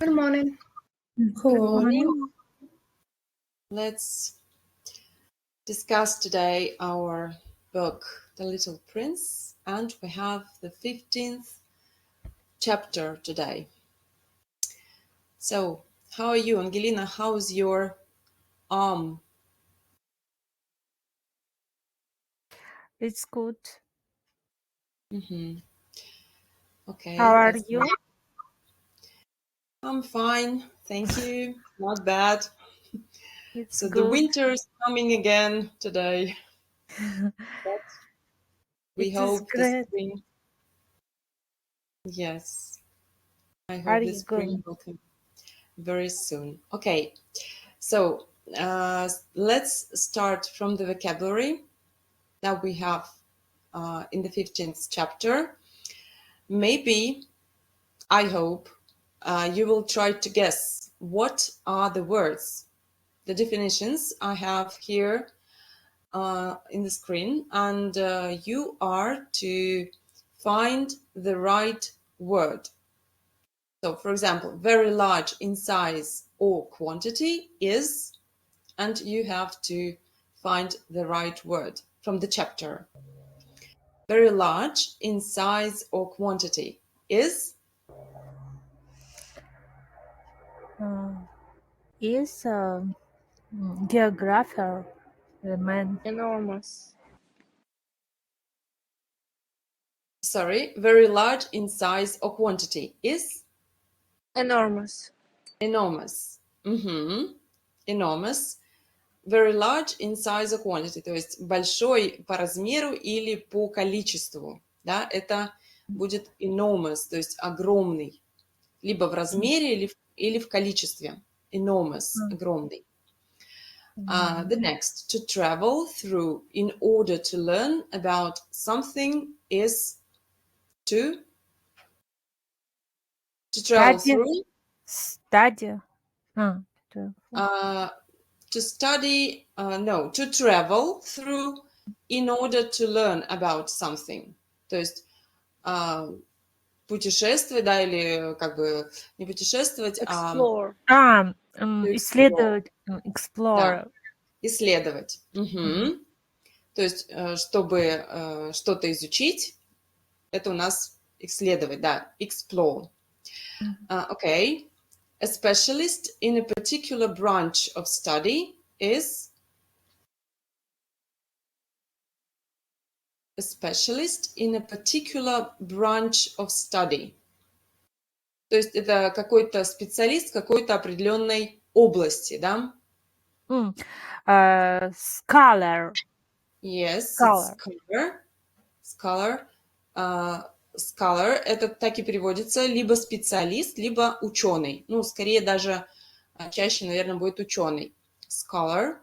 Good morning. Good morning. Let's discuss today our book, The Little Prince, and we have the 15th chapter today. So, how are you, Angelina? How's your arm? It's good. Okay. How are that's you? nice. I'm fine, thank you. Not bad. It's So good. the winter is coming again today. But we It is hope the great. spring. Yes, I Are hope the you spring going? will come very soon. Okay, so let's start from the vocabulary that we have in the 15th chapter. Maybe, I hope, you will try to guess what are the words, the definitions I have here in the screen, and you are to find the right word. So, for example, very large in size or quantity is, and you have to find the right word from the chapter. Very large in size or quantity is, Is geographer the man? Enormous. sorry, very large in size or quantity is Enormous. enormous. Enormous. Very large in size or quantity, то есть большой по размеру или по количеству, да, это будет enormous, то есть огромный, либо в размере или в количестве. Enormous, огромный. The next, to travel through in order to learn about something is to travel Study. through, Study. to study, no, to travel through in order to learn about something. То есть путешествовать, да, или как бы не путешествовать, Explore. Исследовать. Explore. да, исследовать. То есть, чтобы что-то изучить, это у нас исследовать, да, explore. Okay. A specialist in a particular branch of study is a specialist in a particular branch of study. То есть это какой-то специалист какой-то определенной области, да? Scholar. Yes, Scholar. it's scholar. Scholar это так и переводится, либо специалист, либо ученый. Ну, скорее даже чаще, наверное, будет ученый. Scholar.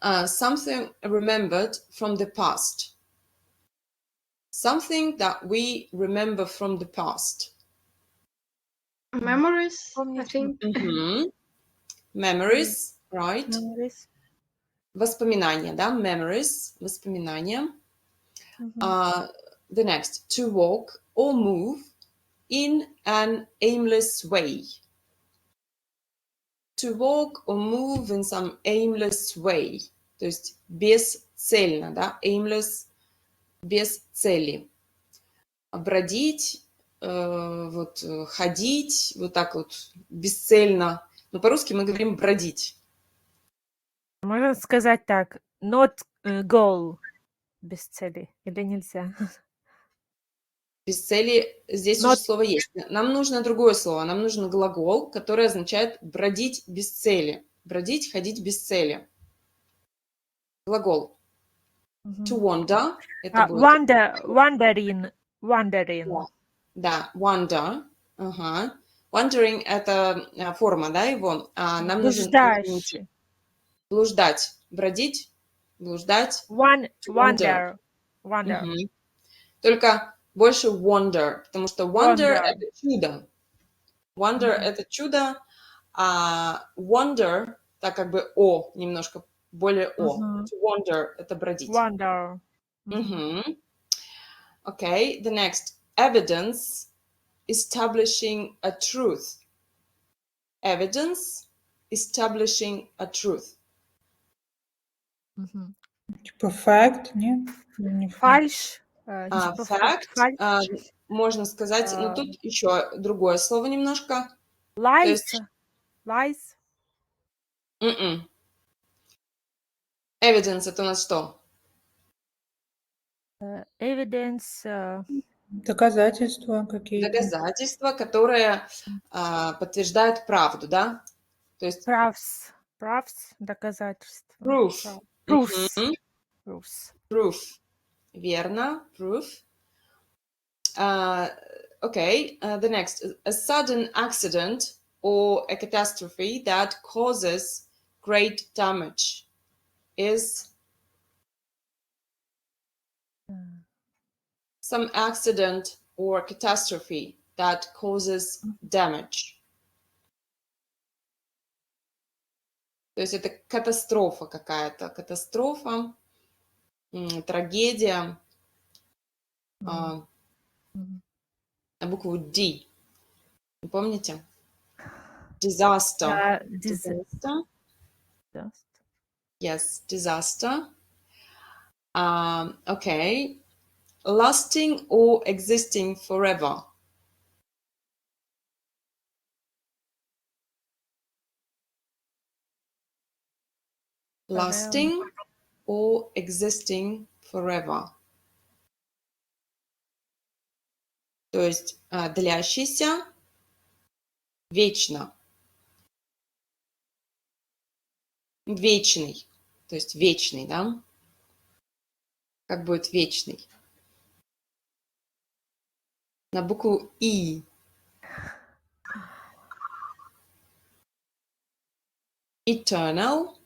Something remembered from the past. Something that we remember from the past. Memories, I think. Memories, right? Memories. Воспоминания, да? Memories, воспоминания. The next, to walk or move in an aimless way. To walk or move in some aimless way. То есть бесцельно, да? Aimless, без цели. Бродить, вот ходить, вот так вот бесцельно. Но по-русски мы говорим бродить. Можно сказать так. Not goal. Без цели. Или нельзя? Без цели здесь уже слово есть. Нам нужно другое слово. Нам нужен глагол, который означает бродить без цели. Бродить, ходить без цели. Глагол. To wander. Это будет... Wandering. Да, wander. Wandering – это форма, да, его. Нам нужен... Блуждающий. Блуждать. Бродить, блуждать. Wander. Только больше wonder, потому что wonder – это чудо. Wonder – это чудо, а wonder, так как бы о, немножко более о. To wander – это бродить. Wander. Okay, the next. Evidence establishing a truth. Evidence establishing a truth. Мгм. Типа fact, нет? Не fact. Фальшь. Типа Fact, фальшь. можно сказать, но тут еще другое слово немножко. То Lies. есть Lies. Evidence это у нас что? Evidence. Доказательства какие-то. Доказательства, которые подтверждают правду, да? То есть Proofs. Доказательства. proof. Proofs. Proofs. Proof. Верно. Proof. Okay. The next. A sudden accident or a catastrophe that causes great damage is some accident or catastrophe that causes damage. То есть это катастрофа какая-то, катастрофа, трагедия. На букву D. Вы помните? Disaster. Disaster. Yes, disaster. Okay. Lasting or existing forever. Lasting or existing forever. То есть длящийся вечно. Вечный. То есть вечный, да? Как будет вечный? На букву И. Eternal.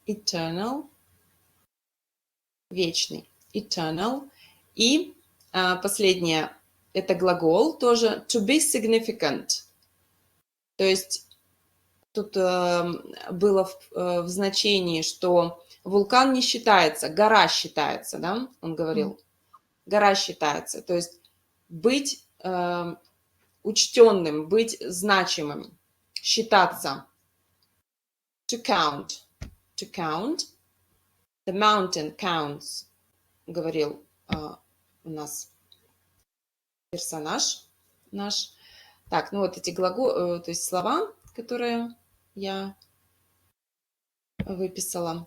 Eternal. Вечный. Eternal. И последнее. Это глагол тоже. To be significant. То есть тут было в значении, что вулкан не считается, гора считается, да? Он говорил. Гора считается. То есть быть учтенным, быть значимым, считаться. To count. To count. The mountain counts, говорил у нас персонаж наш. Так, ну вот эти глаголы, то есть слова, которые я выписала.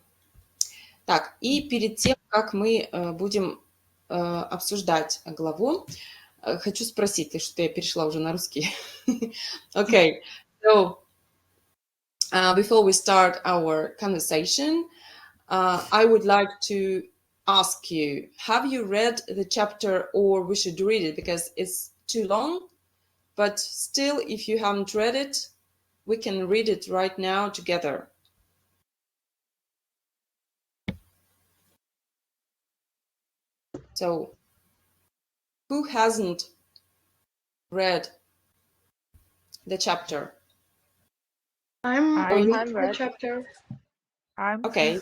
Так, и перед тем, как мы будем обсуждать главу, хочу спросить, что я перешла уже на русский. Okay, so before we start our conversation, I would like to ask you, have you read the chapter or we should read it because it's too long? But still, if you haven't read it, we can read it right now together. So, who hasn't read the chapter? I'm I'm the read. chapter. Okay.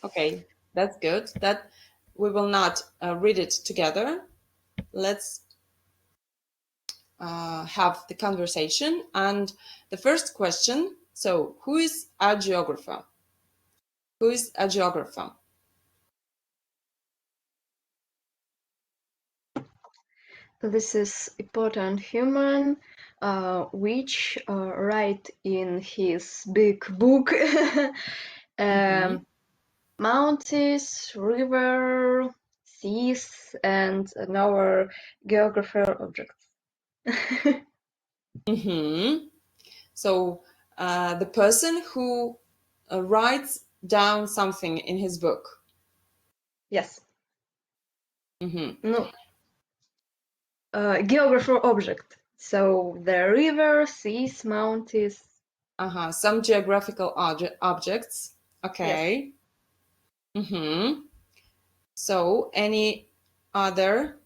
Okay, that's good. That we will not read it together. Let's have the conversation. And the first question, so who is a geographer? Who is a geographer? This is important human which write in his big book mountains, river, seas, and our geographer objects. So the person who writes down something in his book. Yes. No. Geographer object. So the river, seas, mountains. Some geographical objects. Okay. Yes. So any other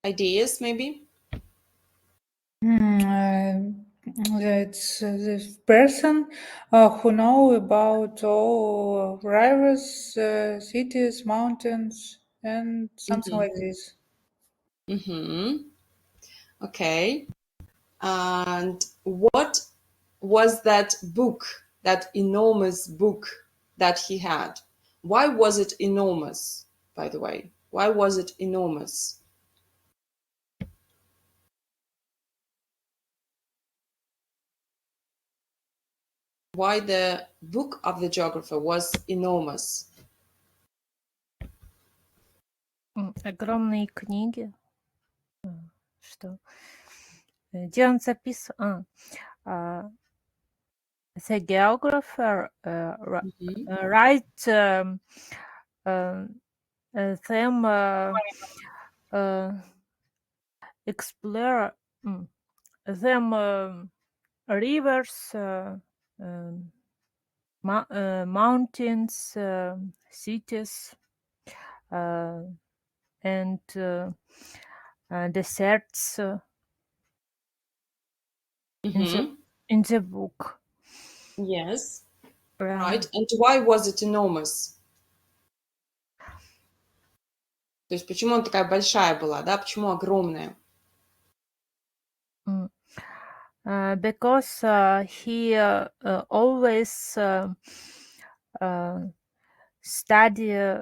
ideas maybe? It's this person who know about all rivers, cities, mountains, and something like this. Okay. And what was that book, that enormous book that he had? Why was it enormous, by the way? Why was it enormous? Why the book of the geographer was enormous? Огромные книги. Что? Где он записывал? The geographer write them explore them rivers, mountains, cities, and deserts in the book. Yes. Right. And why was it enormous? То есть почему она такая большая была, да? Почему огромная? Because he always study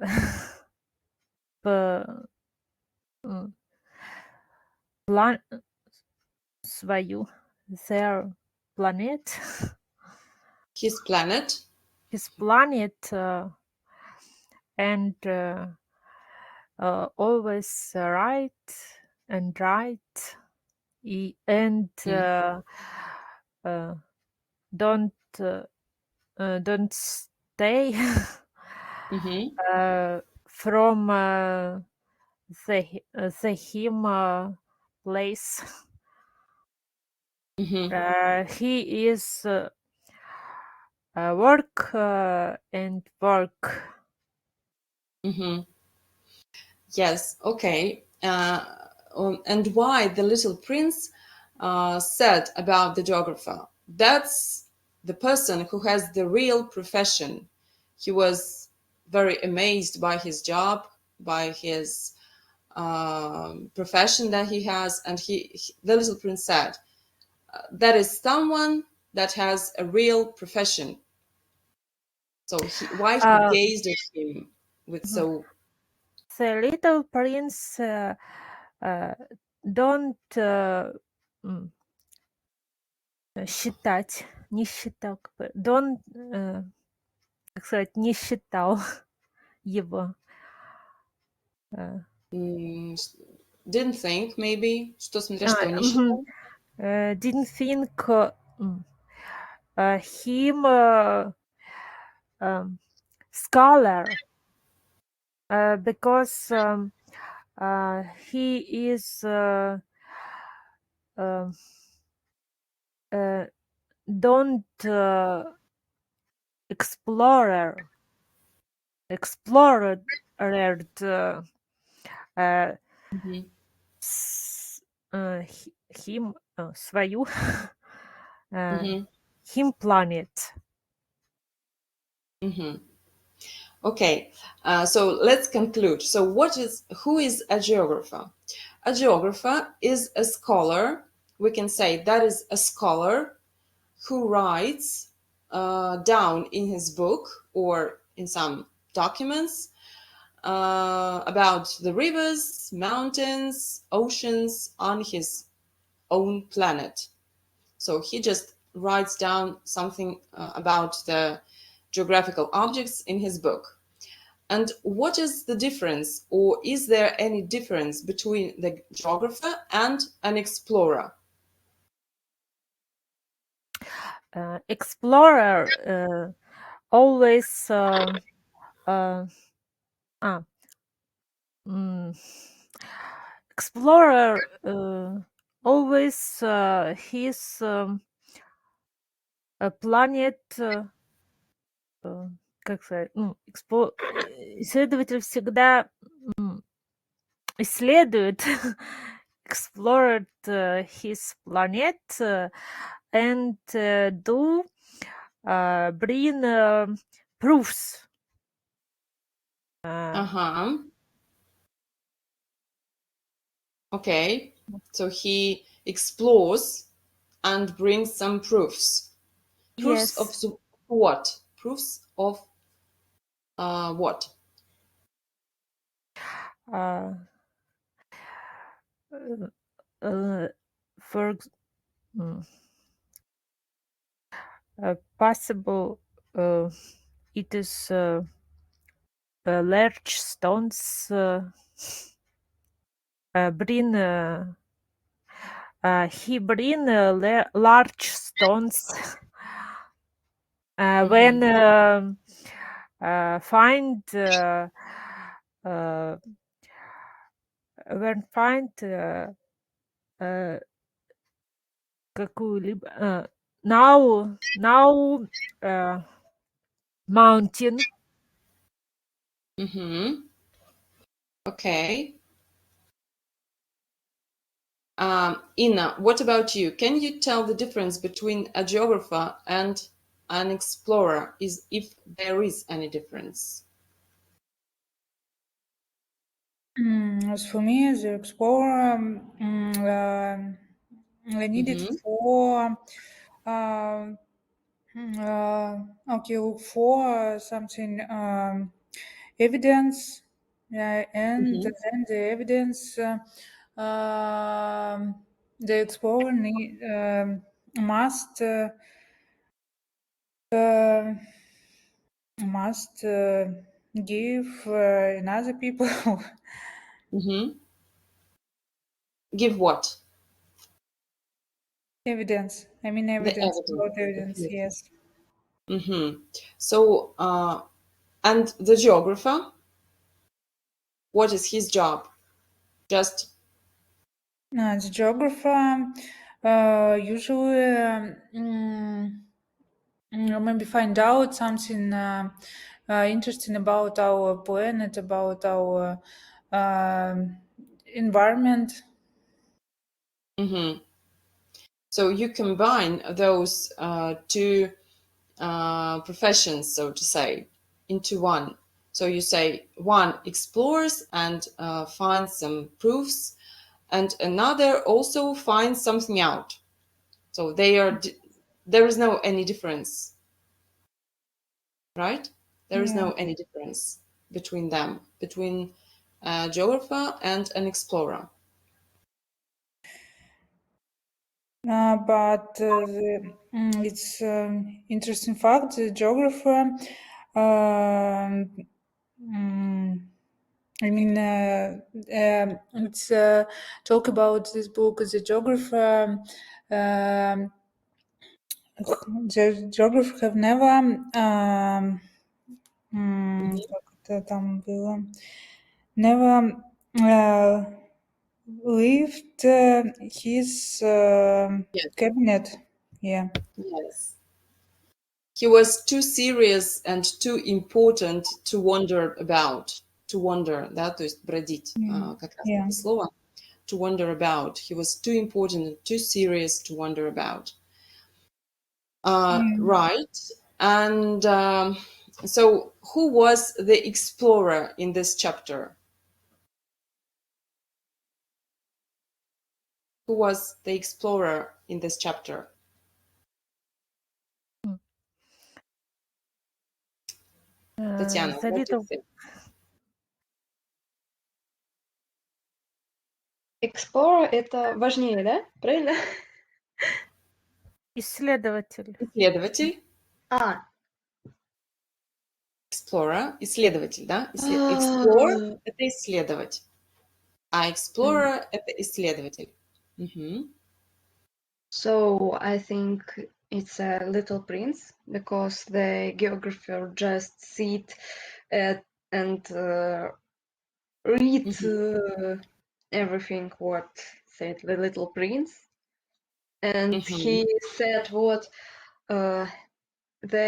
plan свою, their planet. His planet. His planet and always write and write and don't stay from the him place. He is work and work. Yes, okay. And why the little prince said about the geographer? That's the person who has the real profession. He was very amazed by his job, by his profession that he has, and the little prince said, that is someone that has a real profession. So why he gazed at him with so... The little prince don't считать, не считал, don't, как сказать, не считал его. Didn't think, maybe, что смотря что не считал. Didn't think him scholar because he is don't explored him свою him planet. Okay, so let's conclude. So who is a geographer? A geographer is a scholar. We can say that is a scholar who writes down in his book or in some documents about the rivers, mountains, oceans on his own planet. So he just writes down something about the geographical objects in his book. And what is the difference, or is there any difference between the geographer and an explorer? Explorer always explorer always his planet, как сказать, исследователь всегда исследует explored his planet and do bring proofs. Okay. So he explores and brings some proofs. Proofs of Yes. what? Proofs of what? Uh, uh, for ex- mm, possible, it is large stones bring. He bring large stones when find uh, when find какую-либо now mountain. Okay. Inna, what about you? Can you tell the difference between a geographer and an explorer, if there is any difference? As for me, as an explorer, I need it for look for something evidence, and then the evidence the explorer must give another people Give what? evidence. I mean The evidence evidence. about evidence. Yes. So, and the geographer, what is his job? Just The geographer usually maybe find out something interesting about our planet, about our environment. so you combine those two professions, so to say, into one. So you say one explores and finds some proofs, and another also finds something out. So there is no any difference, right? There is Yeah. no any difference between them, between a geographer and an explorer. But it's interesting fact. The geographer, I mean, it's talk about this book. The geographer, the geographer have never, как это там было, never left his Yes. cabinet. Yeah. Yes. He was too serious and too important to wander about. To wander, да, то есть бродить, как раз Yeah. это слово. To wander about. He was too important and too serious to wander about. Right. And so, who was the explorer in this chapter? Who was the explorer in this chapter? Татьяна, The what do you little think? Explorer — это важнее, да? Правильно? исследователь. Исследователь. Explorer, исследователь, да? Explore — это исследовать, а explorer — это исследователь. So I think it's a little prince because the geographer just sit and read everything what said the little prince, and he said what the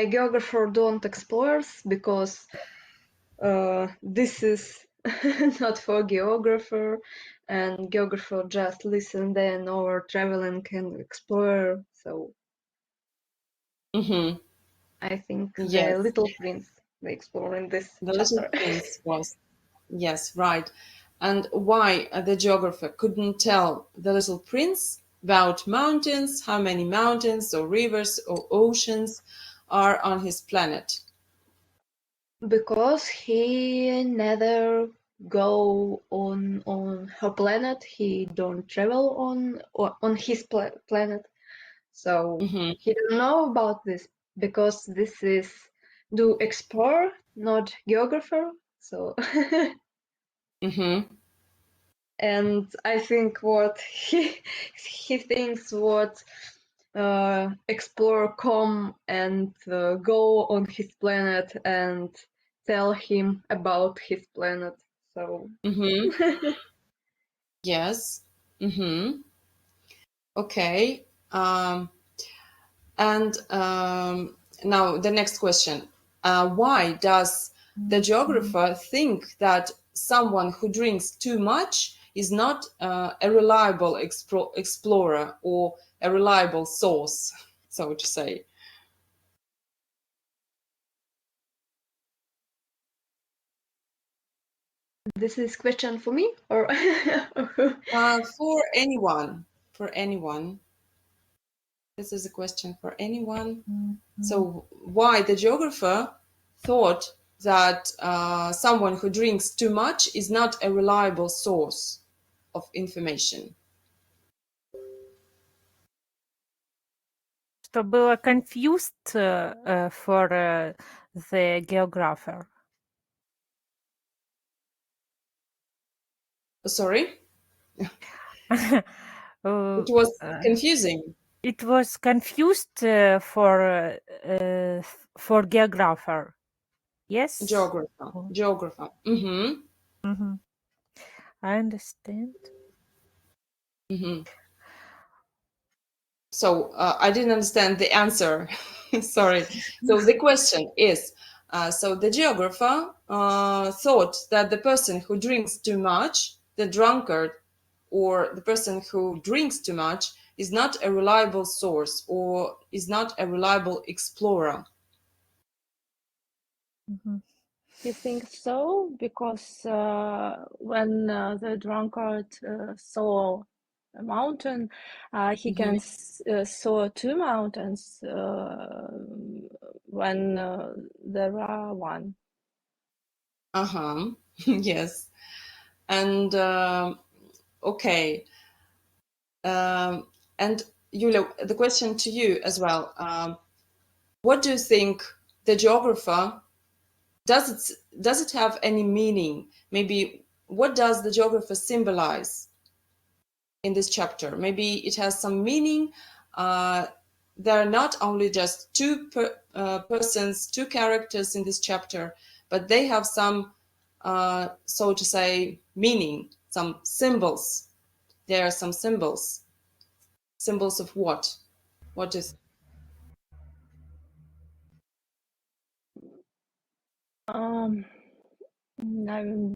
geographer don't explores because this is not for geographer, and geographer just listen then or traveling and explore. So I think the Yes, little prince they explore in this the chapter. little prince was, yes, right. and why the geographer couldn't tell the little prince about mountains, how many mountains or rivers or oceans are on his planet. Because he never go on her planet. He don't travel on his planet, so he don't know about this, because this is do explore, not geographer. So and I think what he thinks what explorer come and go on his planet and tell him about his planet. So Yes. Okay. And now the next question. Why does the geographer think that someone who drinks too much is not a reliable explorer or a reliable source, so to say? this is question for me or For anyone. For anyone. This is a question for anyone. So why the geographer thought that someone who drinks too much is not a reliable source of information? Что было confused for the geographer. Sorry? It was confusing. It was confused for geographer. Yes? Geographer. I understand. So I didn't understand the answer. Sorry. So the question is, so the geographer thought that the person who drinks too much, the drunkard, or the person who drinks too much is not a reliable source or is not a reliable explorer. You think so? Because when the drunkard saw a mountain, he can saw two mountains when there are one. Yes. And okay. And Yulia, the question to you as well. What do you think the geographer, does it have any meaning? Maybe what does the geographer symbolize in this chapter? Maybe it has some meaning. There are not only just two persons, two characters in this chapter, but they have some, so to say, meaning, some symbols. There are some symbols. Symbols of what? What is? I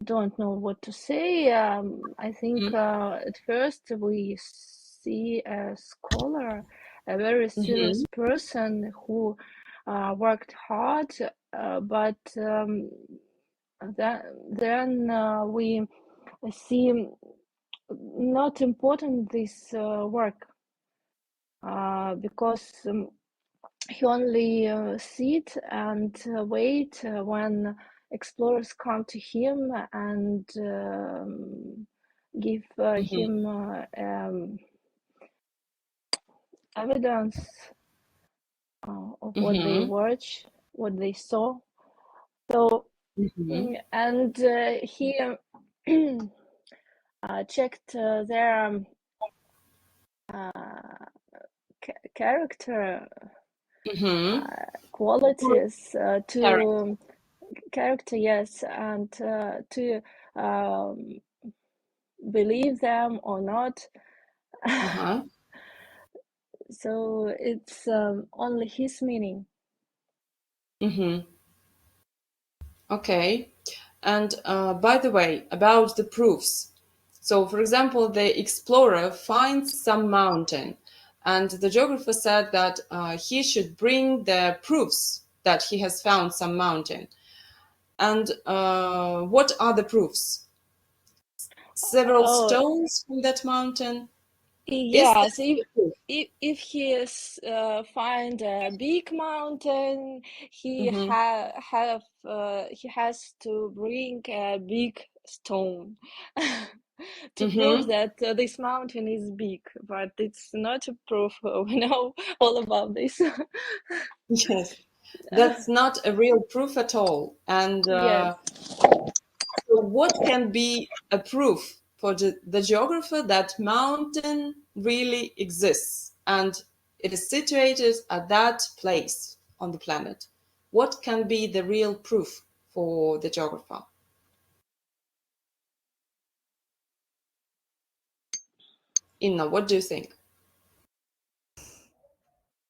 don't know what to say. I think at first we see a scholar, a very serious person who worked hard, but then we see not important this work because he only sit and wait when explorers come to him and give him evidence of what they watch, what they saw. So and he checked their character qualities to character, yes, and to believe them or not. So it's only his meaning. Okay. And by the way, about the proofs. So, for example, the explorer finds some mountain, and the geographer said that he should bring the proofs that he has found some mountain. And what are the proofs? several stones from that mountain. Yes, if he find a big mountain, he he has to bring a big stone to prove that this mountain is big, but it's not a proof. We know all about this. Yes, that's not a real proof at all. And Yes. so what can be a proof for the geographer that mountain really exists and it is situated at that place on the planet? What can be the real proof for the geographer? Inna, what do you think?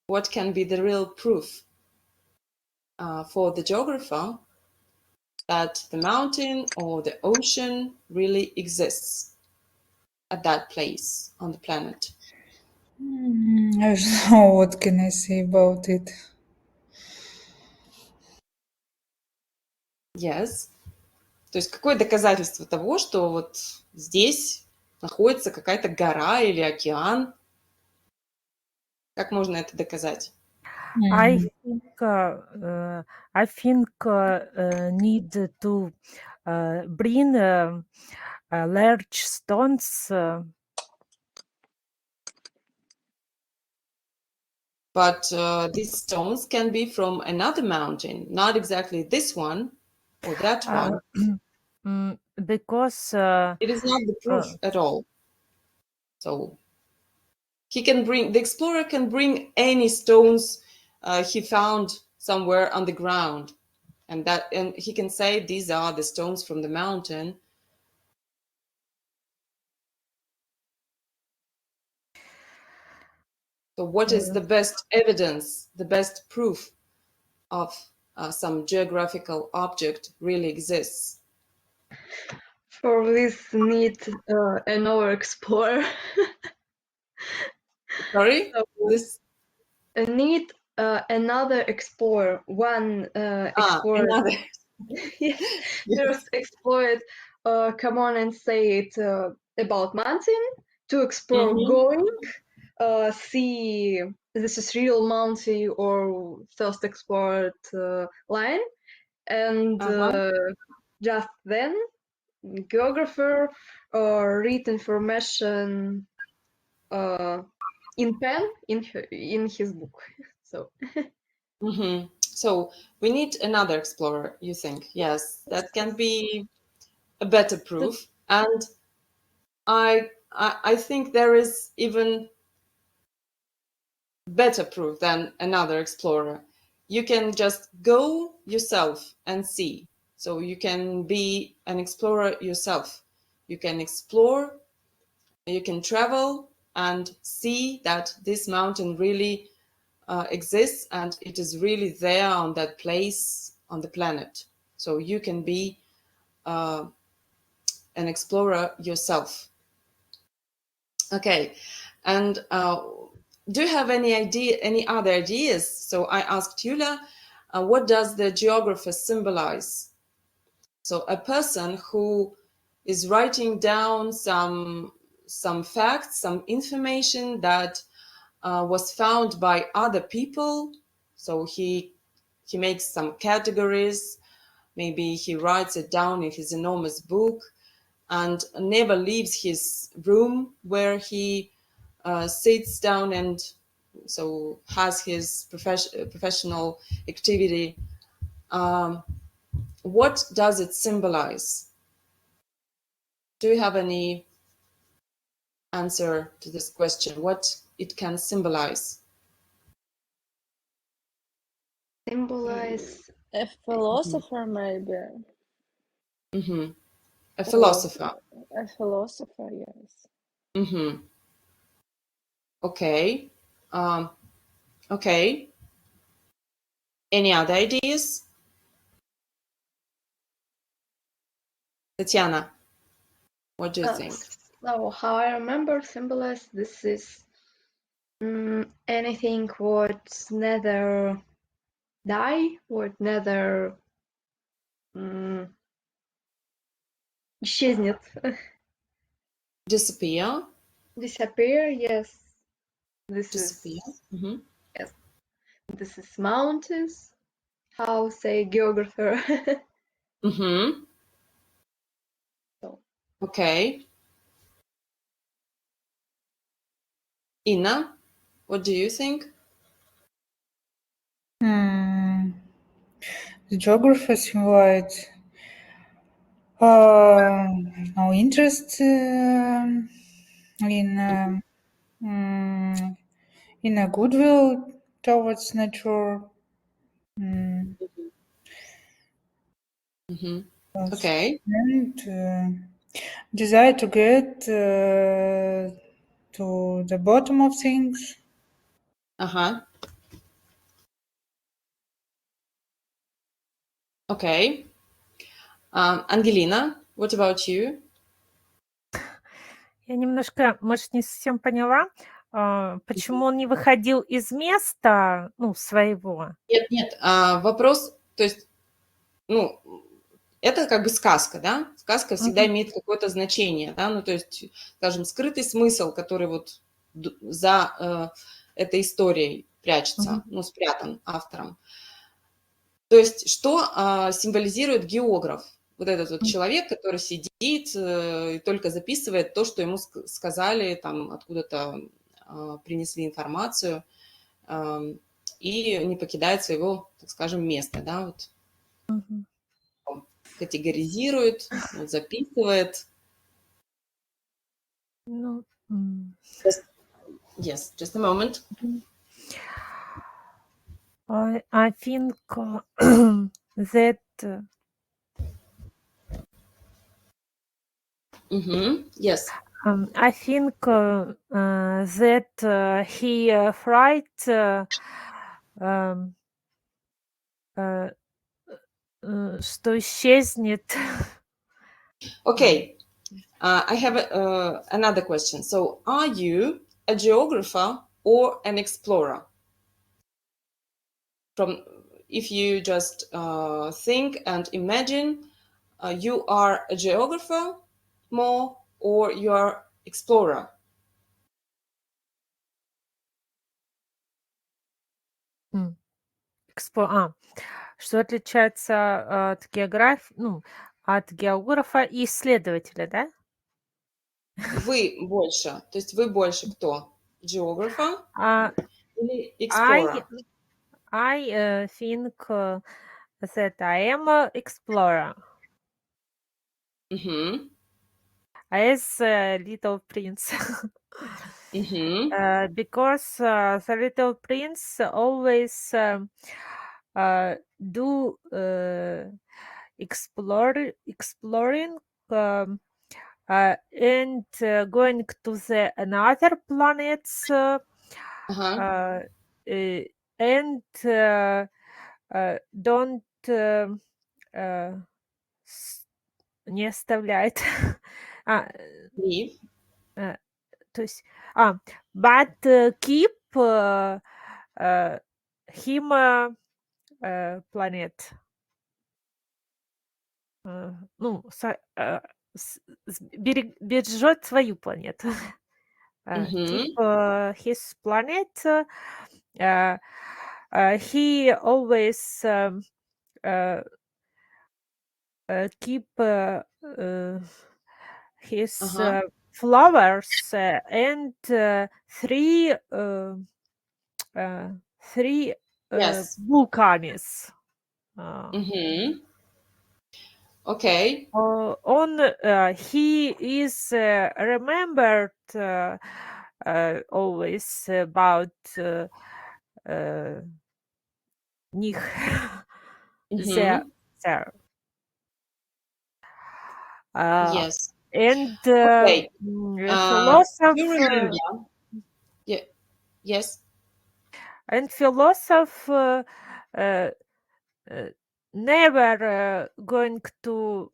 What can be the real proof for the geographer that the mountain or the ocean really exists at that place on the planet? I don't know what can I say about it. Yes. То есть какое доказательство того, что вот здесь находится какая-то гора или океан? Как можно это доказать? I think need to bring large stones. But these stones can be from another mountain, not exactly this one or that one. Because It is not the proof at all. So the explorer can bring any stones he found somewhere on the ground, and he can say these are the stones from the mountain. So what is the best evidence, the best proof of some geographical object really exists? For this need another explorer. Sorry? This Need another explorer. One explorer. Another. Yes. First explorer come on and say it about mountain. To explore going, see this is real mountain or first explored line, and just then geographer read information in pen in his book. So So we need another explorer, you think? Yes, that can be a better proof. And I think there is even better proof than another explorer. You can just go yourself and see. So you can be an explorer yourself. You can explore, you can travel and see that this mountain really exists and it is really there on that place on the planet. So you can be an explorer yourself. Okay, and do you have any other ideas? So I asked Yula, what does the geographer symbolize? So a person who is writing down some facts, some information that was found by other people. So he makes some categories. Maybe he writes it down in his enormous book and never leaves his room where he sits down and so has his professional activity. What does it symbolize? Do you have any answer to this question? What it can symbolize? symbolize A philosopher, maybe. A philosopher. A philosopher, yes. Okay. Okay. Any other ideas? Tatiana, what do you think? So how I remember symbolize this is anything what neither die, what neither исчезнет. Disappear. Disappear, yes. Disappear. Mm-hmm. Yes. This is mountains. How say geographer? Mm-hmm. So. Okay. Ina, what do you think? The geographer symbolizes no interest in a goodwill towards nature. Mm-hmm. Yes. Okay. And desire to get to the bottom of things. Uh-huh. Okay. Ангелина, what about you? Я немножко, может, не совсем поняла, почему он не выходил из места, ну, своего. Нет, вопрос, то есть, ну, это как бы сказка, да? Сказка всегда имеет какое-то значение, да? Ну, то есть, скажем, скрытый смысл, который вот за этой историей прячется, ну, спрятан автором. То есть, что символизирует географ? Вот этот вот человек, который сидит и только записывает то, что ему сказали, там, откуда-то принесли информацию, и не покидает своего, так скажем, места, да, вот. Категоризирует, вот, записывает. Ну, Yes, just a moment. I think that Yes. I think that he fright что исчезнет. Okay. I have another question. So, are you a geographer or an explorer? If you just think and imagine, you are a geographer more or you are explorer? Что отличается от географии, ну, от географа и исследователя, да? Вы больше, то есть вы больше кто? Geographer или explorer? I think that I am an explorer. As a little prince. Because the little prince always do exploring and going to the another planets and don't не оставляет. Leave. То есть, but keep him planet. Ну, бережет свою планету. Keep his planet. He always keep his flowers and three Yes. vulcans. Okay. He is remembered always about них there. Yes. And Okay. philosopher. You remember? Yeah. Yes. And philosopher never going to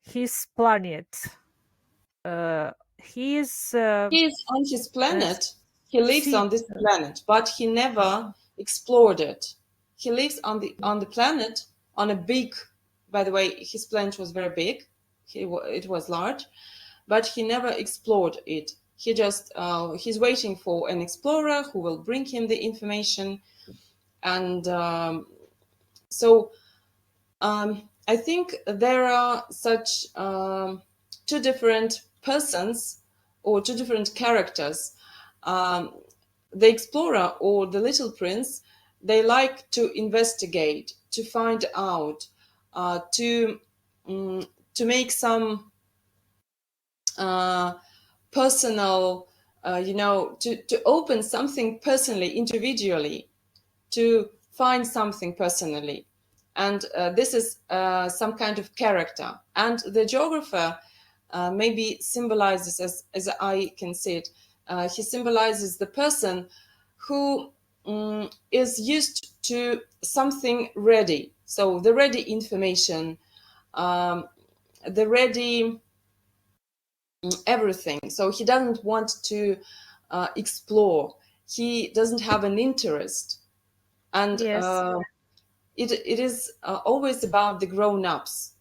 his planet. He is on his planet. He lives on this planet, but he never explored it. He lives on the planet on a big. By the way, his planet was very big. It was large, but he never explored it. He just he's waiting for an explorer who will bring him the information. And so I think there are such two different persons or two different characters. The explorer or the little prince, they like to investigate, to find out, to make some personal, to open something personally, individually, to find something personally. And this is some kind of character. And the geographer maybe symbolizes, as I can see it, he symbolizes the person who is used to something ready. So the ready information, the ready everything. So he doesn't want to explore. He doesn't have an interest. And Yes. it is always about the grown-ups.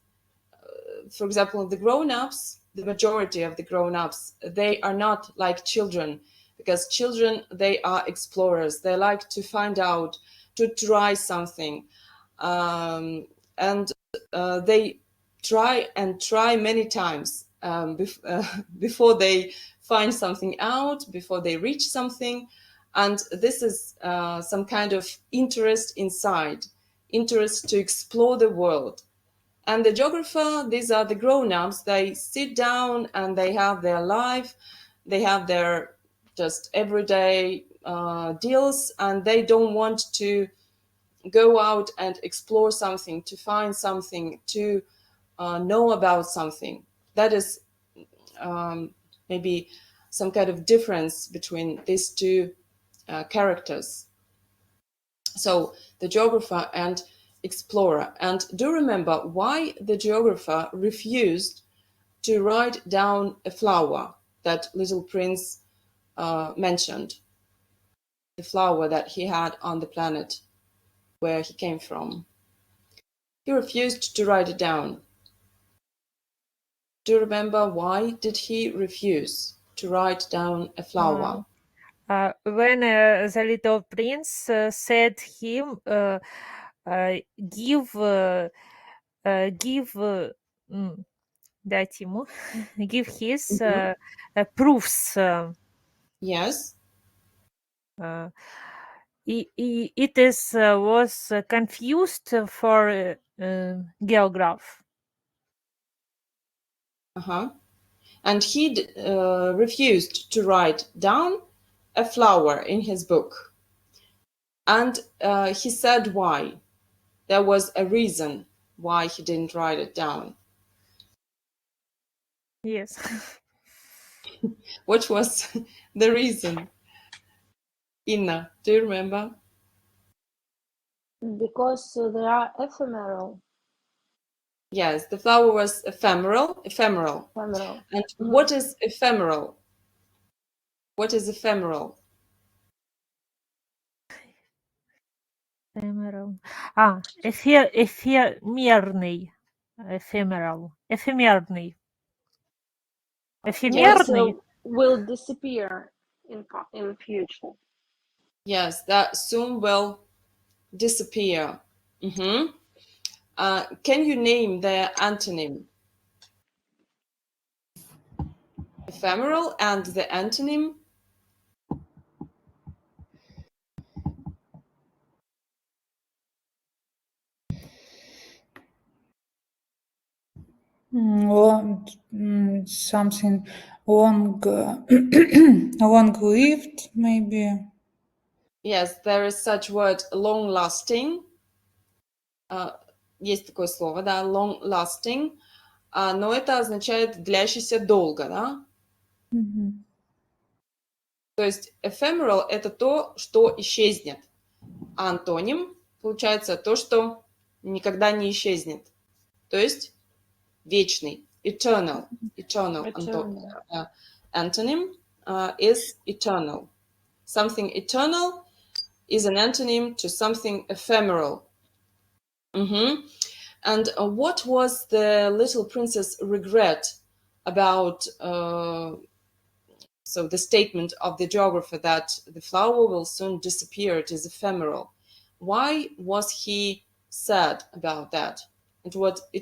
For example, the grown-ups, the majority of the grown-ups, they are not like children, because children, they are explorers. They like to find out, to try something. And they try many times before they find something out, before they reach something. And this is some kind of interest inside, interest to explore the world. And the geographer, these are the grown-ups. They sit down and they have their life. They have their just everyday deals, and they don't want to go out and explore something, to find something, to know about something. That is maybe some kind of difference between these two characters. So the geographer and explorer. And do remember why the geographer refused to write down a flower that little prince mentioned, the flower that he had on the planet where he came from. He refused to write it down. Do you remember why did he refuse to write down a flower? When the little prince said him, дать ему, give his proofs. Yes. It was confused for geograph. And he refused to write down a flower in his book. And he said why. There was a reason why he didn't write it down. Yes. What was the reason? Inna, do you remember? Because they are ephemeral. Yes, the flower was ephemeral. And what is ephemeral? What is ephemeral? Эфемерал. Эфемерный. Эфемерный. Эфемерный. Will disappear in future. Yes, that soon will disappear. Can you name their antonym? Ephemeral and the antonym? Something long, long-lived, maybe. Yes, there is such word long-lasting. Есть такое слово, да, long-lasting. Но это означает длящийся долго, да? То есть ephemeral – это то, что исчезнет. А антоним, получается, то, что никогда не исчезнет. То есть вечный, eternal. Antonym is eternal. Something eternal is an antonym to something ephemeral. And what was the little prince's regret about so the statement of the geographer that the flower will soon disappear, it is ephemeral. Why was he sad about that? It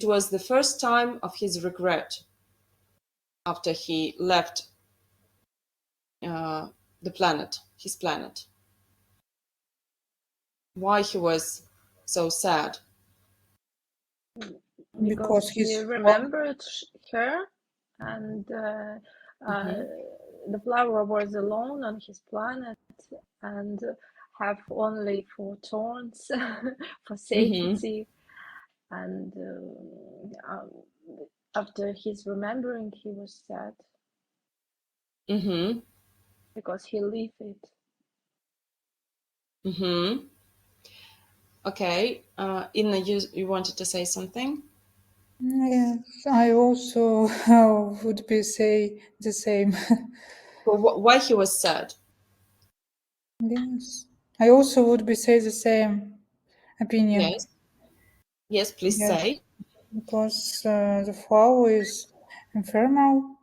was the first time of his regret after he left the planet, his planet. Why he was so sad? Because he he's remembered her, and the flower was alone on his planet and have only 4 thorns for safety. And after his remembering, he was sad because he lived it. Okay, Inna, you wanted to say something? Yes, I also would be say the same. Well, why he was sad? Yes, I also would be say the same opinion. Yes, please Yes, say. because the flower is ephemeral.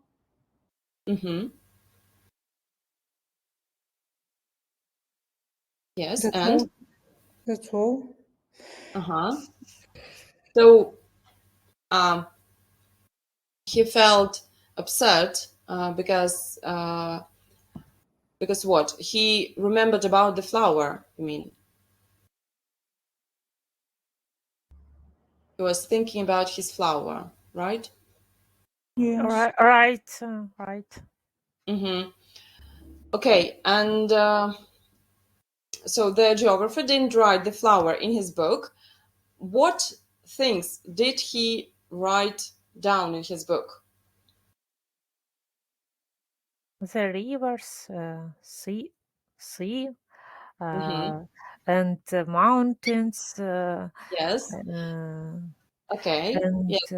Yes, That's and all. That's all. So he felt upset because what? He remembered about the flower, you mean? He was thinking about his flower, right? Yes. Right. Okay, and so the geographer didn't write the flower in his book. What things did he write down in his book? The rivers, sea, and mountains. Yes. Okay. And Yes.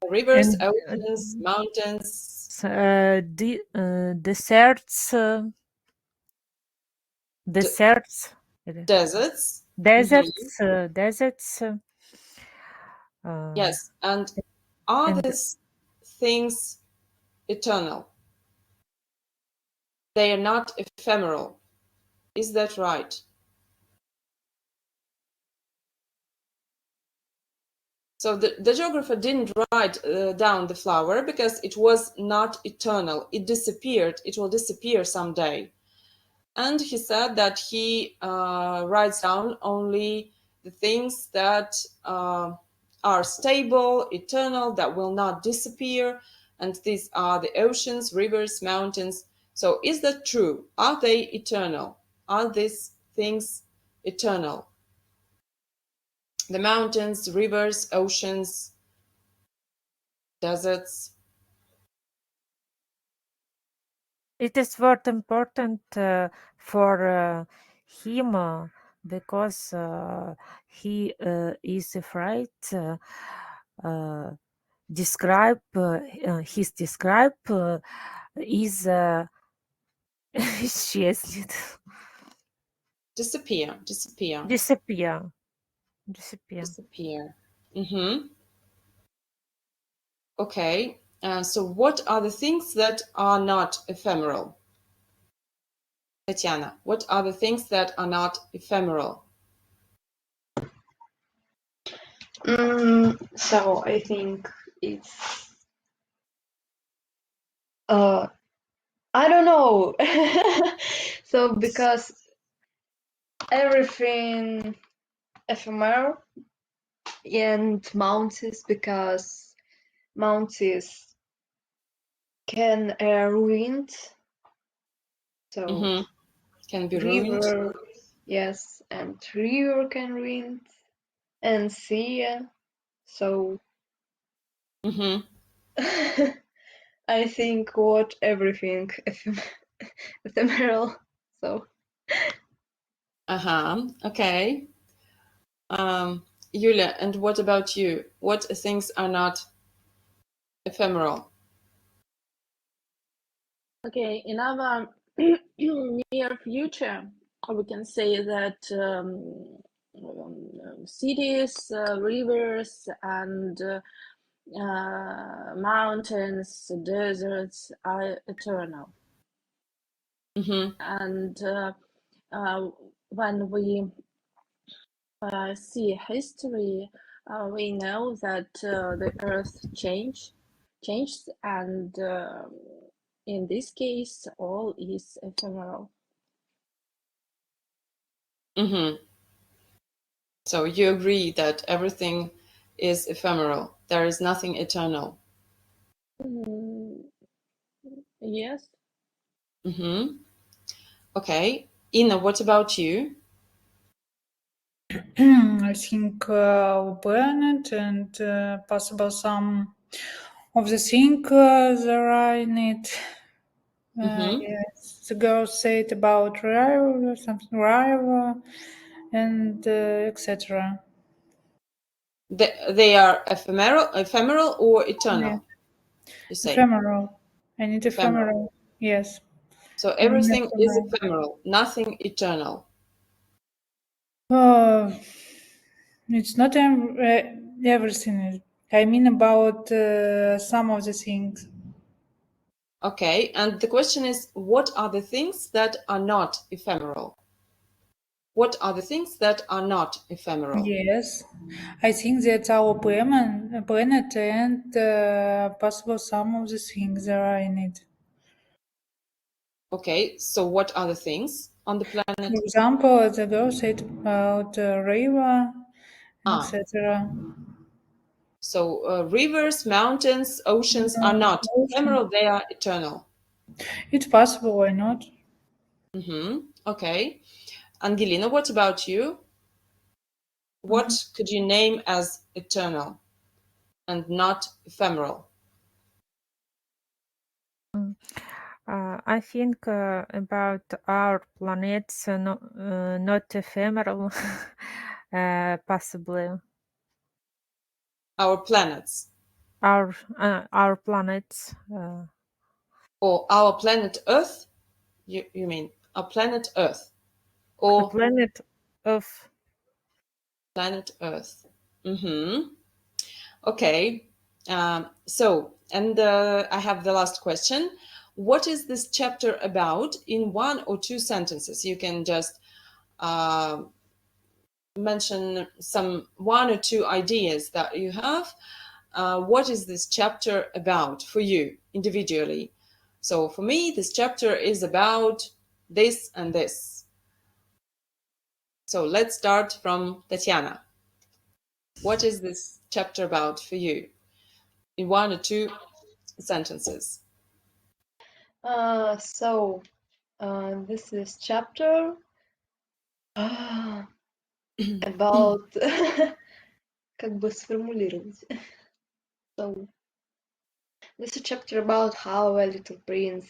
Rivers, and oceans, mountains. deserts. Deserts. Deserts. Deserts. Deserts. Yes. And are And these things eternal? They are not ephemeral. Is that right? So the geographer didn't write down the flower because it was not eternal. It disappeared. It will disappear someday. And he said that he writes down only the things that are stable, eternal, that will not disappear. And these are the oceans, rivers, mountains. So is that true? Are they eternal? Are these things eternal? The mountains, rivers, oceans, deserts. it is very important for him because he is afraid describe his describe is исчезнет. Disappear. Disappear. Okay. So what are the things that are not ephemeral? Tatiana, what are the things that are not ephemeral? So I think it's I don't know. So because everything ephemeral and mountains, because mountains can ruined. So Can be ruined. river, yes, and river can ruin, and sea. So I think what everything ephemeral. So Okay. Yulia, and what about you? What things are not ephemeral? Okay, in our near future, we can say that cities, rivers, and mountains, deserts are eternal. And when we see history, we know that the earth changed, and in this case, all is ephemeral. So you agree that everything is ephemeral. There is nothing eternal. Yes. Okay. Inna, what about you? I think planet and possible some of the things there are in it. Yes, the girl said about rival, something rival, and etc. They are ephemeral or eternal? You say Ephemeral. I need ephemeral. ephemeral. Yes. So I mean everything is ephemeral. ephemeral, nothing eternal. It's not everything. I mean about some of the things. Okay, and the question is, what are the things that are not ephemeral? What are the things that are not ephemeral? Yes, I think that's our planet and possible some of the things that are in it. Okay, so what are the things on the planet? For example, the girl said about river, etc. So rivers, mountains, oceans are not ephemeral, they are eternal. It's possible, why not? Okay. Angelina, what about you? What could you name as eternal and not ephemeral? I think about our planets, not ephemeral, possibly. Our planets. Our planets. Or our planet Earth? You mean our planet Earth? Or planet of planet Earth. Okay. So, and I have the last question. What is this chapter about in 1 or 2 sentences? You can just mention some 1 or 2 ideas that you have. What is this chapter about for you individually? So for me, this chapter is about this and this. So let's start from Tatiana. What is this chapter about for you in 1 or 2 sentences? So this is chapter about как бы сформулировать. So this is a chapter about how a little prince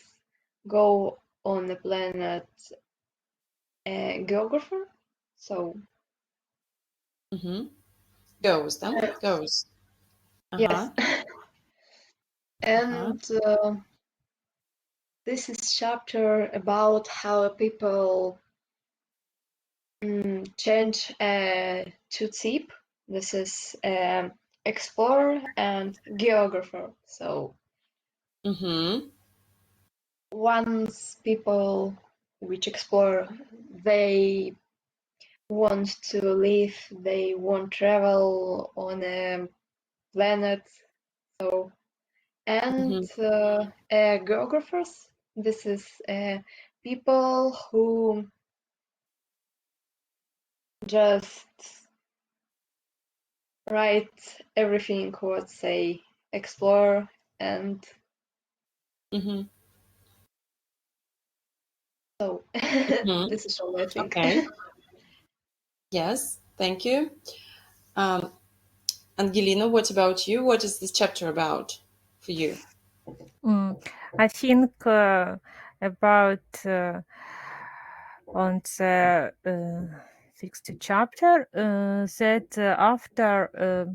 go on the planet geographer. So Goes, then goes. yes, and this is chapter about how people change two type. This is explorer and geographer. So once people which explore, they want to live, they want travel on a planet. So and geographers, this is people who just write everything what they explore and so this is all I think. Okay. Yes, thank you. Angelina, what about you? What is this chapter about for you? I think about on the sixth chapter that after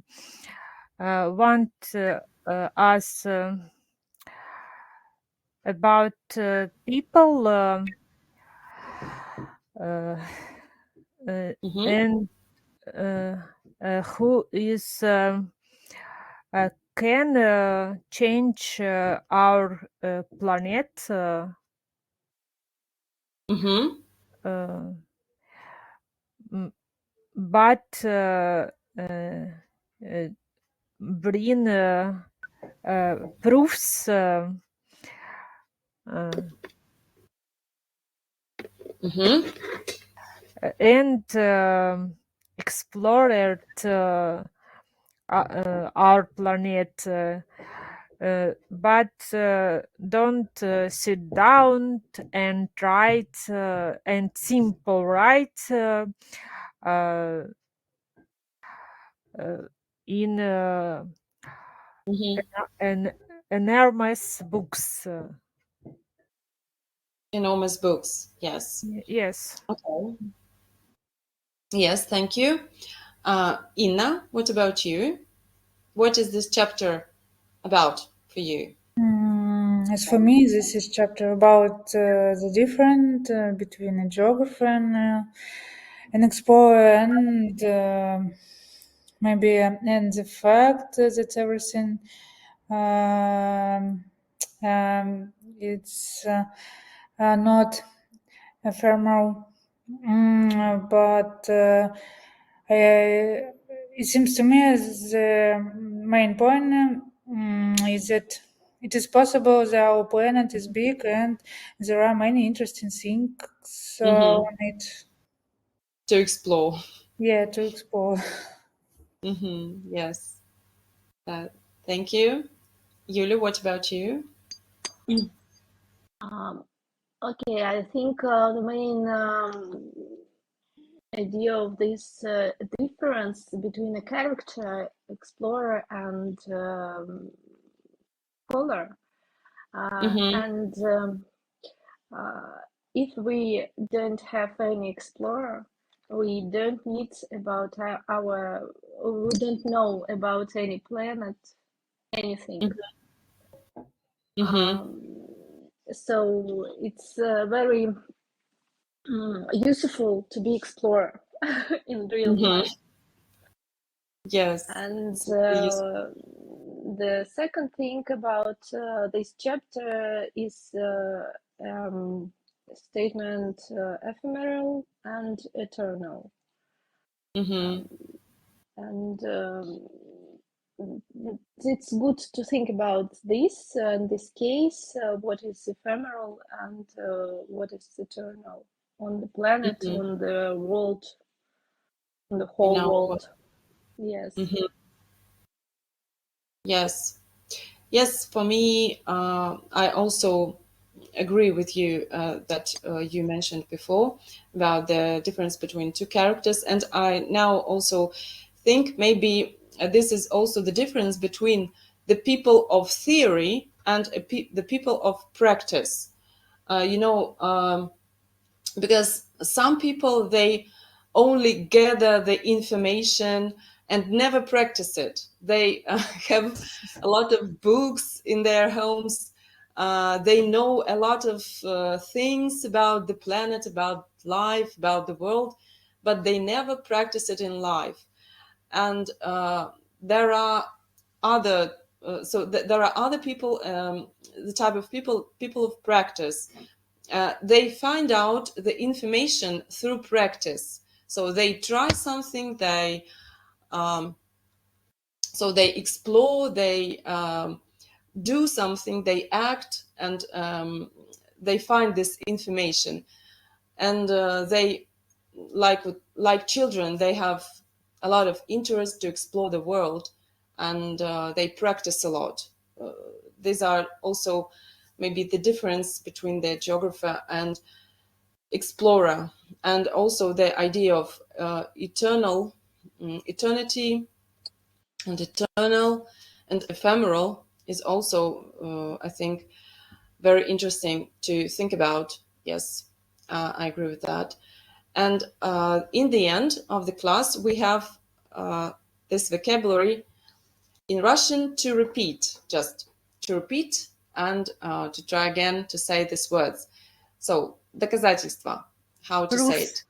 want us about people and who is can change our planet, but bring proofs and explored our planet, but don't sit down and write and simple write in an enormous books. Enormous books. Yes. Yes. Okay. Yes, thank you. Inna, what about you? What is this chapter about for you? As for me, this is chapter about the difference between a geographer and an explorer, and maybe and the fact that everything it's not ephemeral, but it seems to me as the main point is that it is possible that our planet is big and there are many interesting things on it. To explore. Yeah, to explore. Yes. Thank you. Yulia, what about you? Okay, I think the main idea of this difference between a character, explorer, and scholar, and if we don't have any explorer, we don't need about we don't know about any planet, anything. So it's very useful to be explorer in real life. Yes. And the second thing about this chapter is statement ephemeral and eternal. And it's good to think about this in this case, what is ephemeral and what is eternal on the planet, on the world, on the whole world. Yes. Yes, for me, I also agree with you that you mentioned before about the difference between two characters, and I now also think maybe this is also the difference between the people of theory and the people of practice. Because some people, they only gather the information and never practice it. They have a lot of books in their homes. They know a lot of things about the planet, about life, about the world, but they never practice it in life. And there are other there are other people, the type of people of practice. They find out the information through practice. So they try something, they explore, they do something, they act, and they find this information. And they, like children, they have a lot of interest to explore the world, and they practice a lot. These are also maybe the difference between the geographer and explorer, and also the idea of eternity and eternal and ephemeral is also, I think, very interesting to think about. Yes, I agree with that. And in the end of the class, we have this vocabulary in Russian to repeat, just to repeat and to try again to say these words. So, доказательства, how to say it.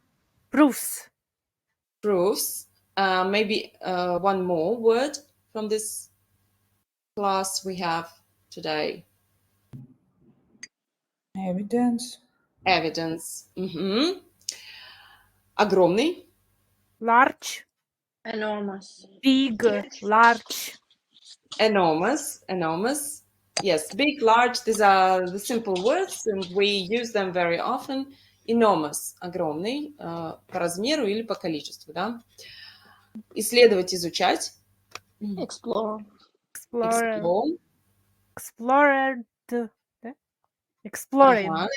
Proofs. Proofs. Maybe one more word from this class we have today? Evidence. Evidence. Огромный. Large. Enormous. Big. Large. Enormous. Enormous. Yes, big, large, these are the simple words, and we use them very often. Enormous, огромный, по размеру или по количеству, да? Исследовать, изучать. Explore. Explorer. Explored. Да? Exploring. Ага.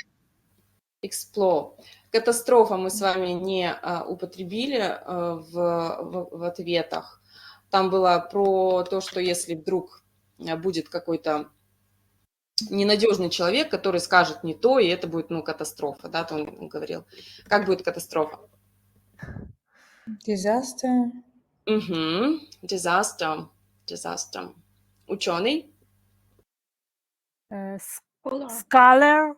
Explore. Катастрофа мы с вами не употребили в ответах. Там было про то, что если вдруг будет какой-то ненадежный человек, который скажет не то, и это будет, катастрофа, да, то он говорил. Как будет катастрофа? Disaster. Disaster. Disaster. Ученый. Scholar.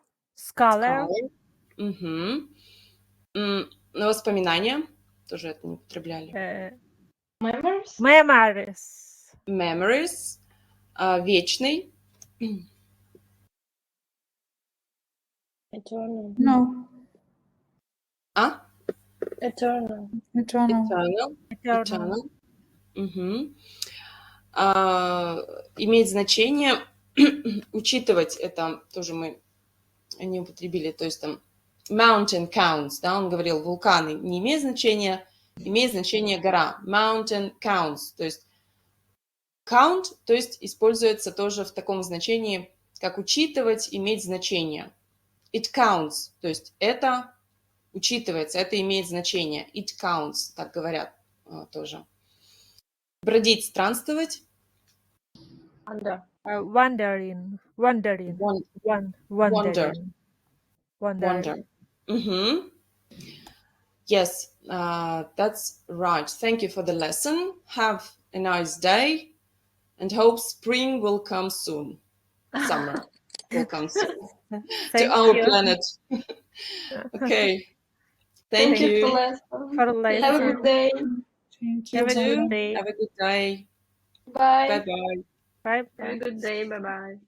Воспоминания. Тоже это не употребляли. Memories. Вечный. Eternal. No. Eternal. Имеет значение учитывать, это тоже мы не употребили, то есть там mountain counts, да, он говорил, вулканы не имеет значения, имеет значение гора. Mountain counts, то есть count, то есть используется тоже в таком значении, как учитывать, иметь значение. It counts, то есть это учитывается, это имеет значение. It counts, так говорят тоже. Бродить, странствовать. Wandering. Wonder. Yes, that's right. Thank you for the lesson. Have a nice day and hope spring will come soon. Summer will come soon to our planet. Okay. Thank you. For lesson. Have a good day. Thank you. Have a good day. Have a good day. Bye. Bye-bye. Bye. Have a good day. Bye-bye.